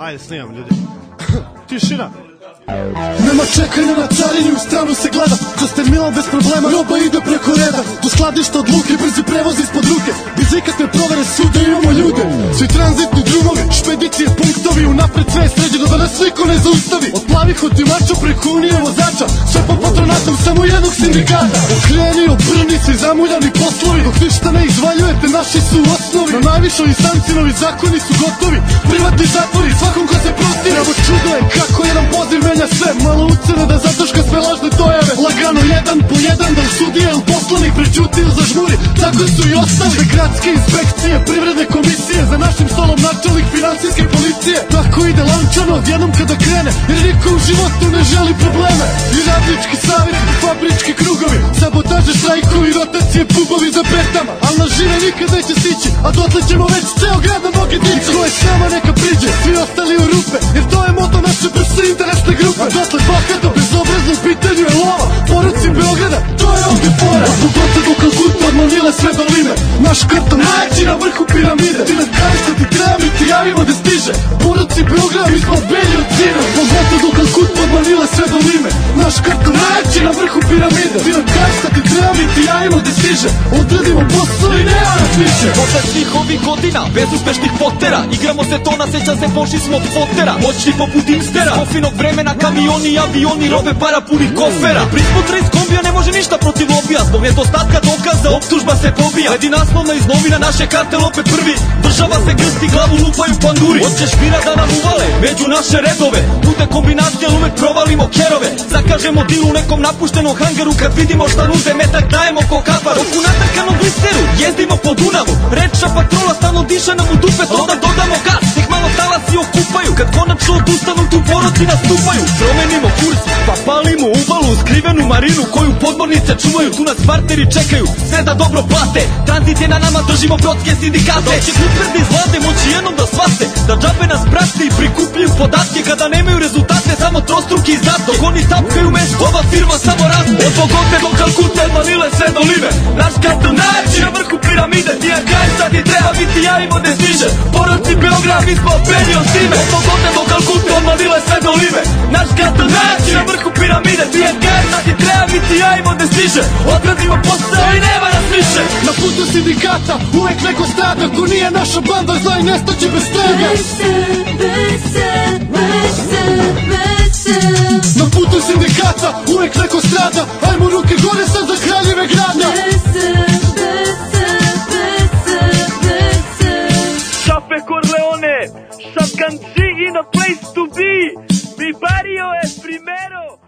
Ajde, snimam ljudi. Tišina. Nema čekanja na carini, u stranu se gleda. Koster Milan bez problema, roba ide preko reda. Do skladišta od luke, brzi prevoz ispod ruke. Bez ikakve provere suda imamo ljude. Svi tranzitni drumovi, špedicije, punktovi. Unapred sve je sređeno da nas niko ne zaustavi. Od plavih otimača preko unije vozača, sve po patronatom samo jednog sindikata. Okreni, obrni se, zamuljani poslovi. Dok ništa ne izvaljujete, naši su u osnovi. Na najvišoj instanci novi zakoni su gotovi. Privatni zatvori, svakom ko se prostire. Evo čudo je kako jedan poziv menja sve. Malo ucene da zatoška sve lažne dojave. Lagano jedan po jedan da sudija ili poslanik prećuti ili zažmuri. Tako su i ostali. Sve gradske inspekcije, privredne komisije. Za našim stolom načelnik finansijske policije. Tako ide lančano odjednom kada krene, jer niko u životu ne želi probleme. I radnički savjet, i fabrički krugovi, sabotaže, štrajkovi, rotacije, pubovi za petama. Al na žive nikad neće stići, a dotle ćemo već ceo grad na noge dići. Ko je s nama neka priđe, svi ostali u rupe, jer to je moto naše brze interesne grupe. A dotle bahato, bezobrazno, u pitanju je lova. Poruci Beograda, to je ovdje fora. Od Bogota do Kalkuta, od Manile sve do Lime. Naš karton najjači na vrhu piramide. Ti nam kažeš šta ti treba, mi ti javimo da stiže. Poruci Beograda, mi smo belji od zime. Od Bogota do Kalkuta, od Manile sve do Lime. Naš karton najjači na vrhu piramide. Ti nam kažeš šta ti treba, mi ti javimo da stiže. Odradimo posao i nema nas više. Posle svih ovih godina, bez uspešnih potera, igramo se to, naseća se, pošli smo od fotera. Moćni poput Imstera, kofinog vremena, kamioni, avioni, robe, para puni kofera. Prisputra iz kombija ne može ništa protiv lobija. Zbog nedostatka dokaza, optužba se pobija. Sledi naslovna iz novina, naše kartel opet prvi. Država se grsti, glavu lupaju panduri. Hoćeš mira da nam uvale među naše redove. Bude kombinacija, uvek provalimo kerove. Zakažemo dil u nekom napuštenom hangaru. Kad vidimo šta nude, metak dajemo ko kaparu. Dok u natrkanom blisteru jezdimo po Dunavu. Rečna patrola stalno diše nam u dupe. Onda dodamo gas, ih malo talasi okupaju. Kad konačno odustanu, tu poroci nastupaju. Promenimo kurs, pa palimo uvalu, skrivenu marinu koju podmornice čuvaju. Tu nas partneri čekaju, sve da dobro plate. Tranzit je na nama, držimo brodske sindikate. Dok će gluperni iz vlade moći jednom da shvate da džabe nas prate i prikupljaju podatke. Kada nemaju rezultate, samo trostruki izdat. Dok oni tapkaju mesto, ova firma samo raste. Od Bogote do Kalkute, od Manile sve do Lime. Naš karton najjači na vrhu piramide. Ti ja kaj sad ti treba, mi ti javimo da stiže. Poruci Beograd, mi smo belji od zime. Od Bogote do Kalkute, od Manile sve do Lime. Naš karton najjači na vrhu piramide. Ti ja kaj sad ti treba, mi ti javimo da stiže. Odradimo posao i nema nas više. Na putu sindikata uvek neko strada. Ko nije naša banda, zna i nestaće bez tega. Na putu sindikata uvek neko strada. Ajmo ruke gore sad za kraljeve grada. Chape Corleone, Shotgun G in a place to be. Mi barrio es primero.